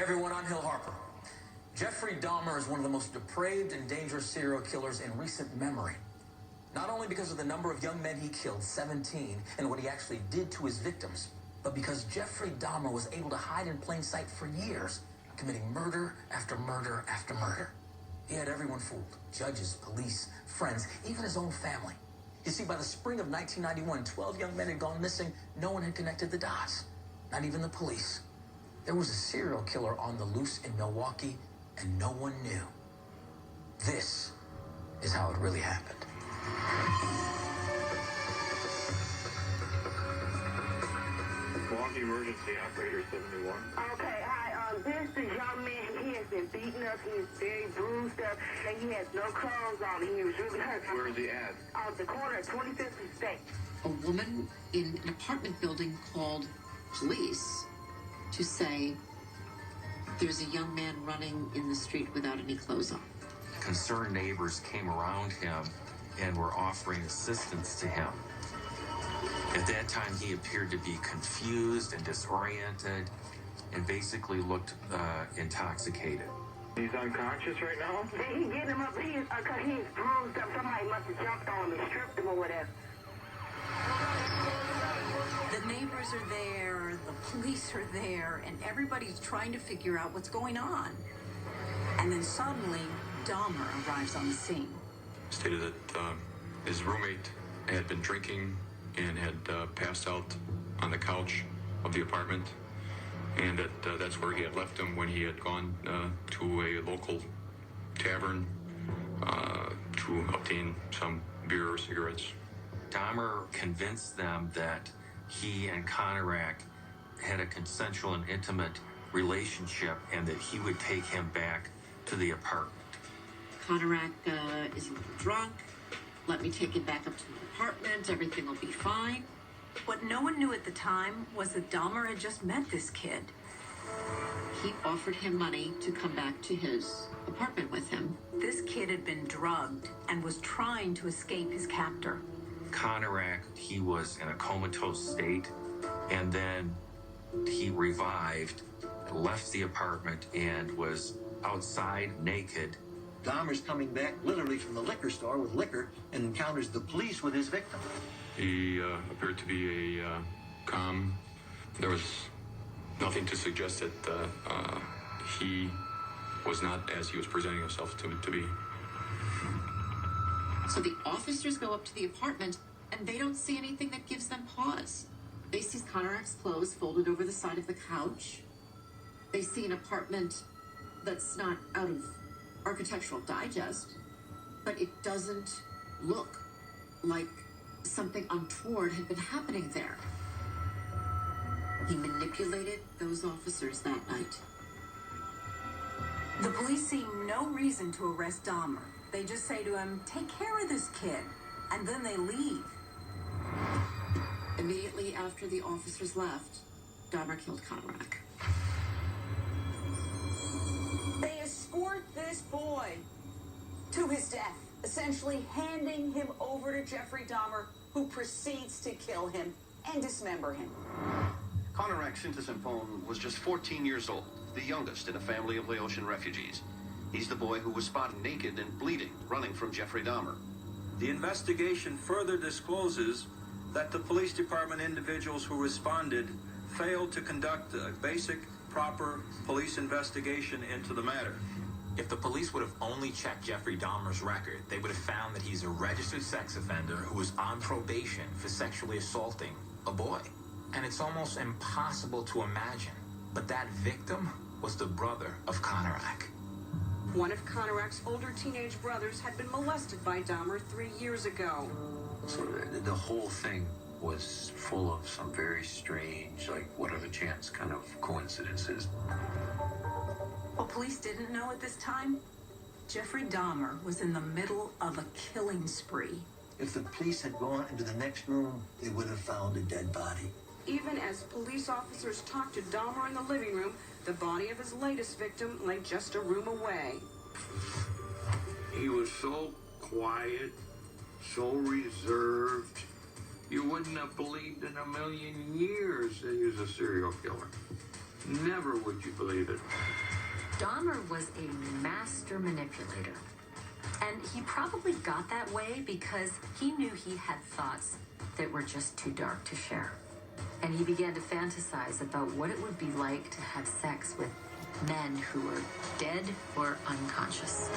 everyone, I'm Hill Harper. Jeffrey Dahmer is one of the most depraved and dangerous serial killers in recent memory. Not only because of the number of young men he killed, 17, and what he actually did to his victims, but because Jeffrey Dahmer was able to hide in plain sight for years, committing murder after murder after murder. He had everyone fooled: judges, police, friends, even his own family. You see, by the spring of 1991, 12 young men had gone missing. No one had connected the dots, not even the police. There was a serial killer on the loose in Milwaukee, and no one knew. This is how it really happened. Milwaukee Emergency Operator 71. Okay, hi. This is young man. He has been beaten up. He is very bruised up, and he has no clothes on. He was really hurt. Where is he at? The corner of 25th and State. A woman in an apartment building called police to say there's a young man running in the street without any clothes on. Concerned neighbors came around him and were offering assistance to him. At that time, he appeared to be confused and disoriented and basically looked intoxicated. He's unconscious right now? He getting him up. He's bruised up. Somebody must have jumped on him and stripped him or whatever. The neighbors are there, the police are there, and everybody's trying to figure out what's going on. And then suddenly, Dahmer arrives on the scene. Stated that his roommate had been drinking and had passed out on the couch of the apartment, and that that's where he had left him when he had gone to a local tavern to obtain some beer or cigarettes. Dahmer convinced them that he and Konarak had a consensual and intimate relationship and that he would take him back to the apartment. Konarak is a little drunk. Let me take him back up to the apartment. Everything will be fine. What no one knew at the time was that Dahmer had just met this kid. He offered him money to come back to his apartment with him. This kid had been drugged and was trying to escape his captor. Konarak, he was in a comatose state, and then he revived, left the apartment, and was outside naked. Dahmer's coming back literally from the liquor store with liquor and encounters the police with his victim. He appeared to be a calm. There was nothing to suggest that he was not as he was presenting himself to be. So the officers go up to the apartment, and they don't see anything that gives them pause. They see Konarak's clothes folded over the side of the couch. They see an apartment that's not out of Architectural Digest, but it doesn't look like something untoward had been happening there. He manipulated those officers that night. The police see no reason to arrest Dahmer. They just say to him, "Take care of this kid," and then they leave. Immediately after the officers left, Dahmer killed Konarak. They escort this boy to his death, essentially handing him over to Jeffrey Dahmer, who proceeds to kill him and dismember him. Konarak Sintisampone was just 14 years old, the youngest in a family of Laotian refugees. He's the boy who was spotted naked and bleeding, running from Jeffrey Dahmer. The investigation further discloses that the police department individuals who responded failed to conduct a basic, proper police investigation into the matter. If the police would have only checked Jeffrey Dahmer's record, they would have found that he's a registered sex offender who was on probation for sexually assaulting a boy. And it's almost impossible to imagine, but that victim was the brother of Konarak. One of Konarak's older teenage brothers had been molested by Dahmer 3 years ago. So the whole thing was full of some very strange, like, what are the chance kind of coincidences. What police didn't know at this time, Jeffrey Dahmer was in the middle of a killing spree. If the police had gone into the next room, they would have found a dead body. Even as police officers talked to Dahmer in the living room, the body of his latest victim lay just a room away. He was so quiet, so reserved. You wouldn't have believed in a million years that he was a serial killer. Never would you believe it. Dahmer was a master manipulator. And he probably got that way because he knew he had thoughts that were just too dark to share. And he began to fantasize about what it would be like to have sex with men who were dead or unconscious.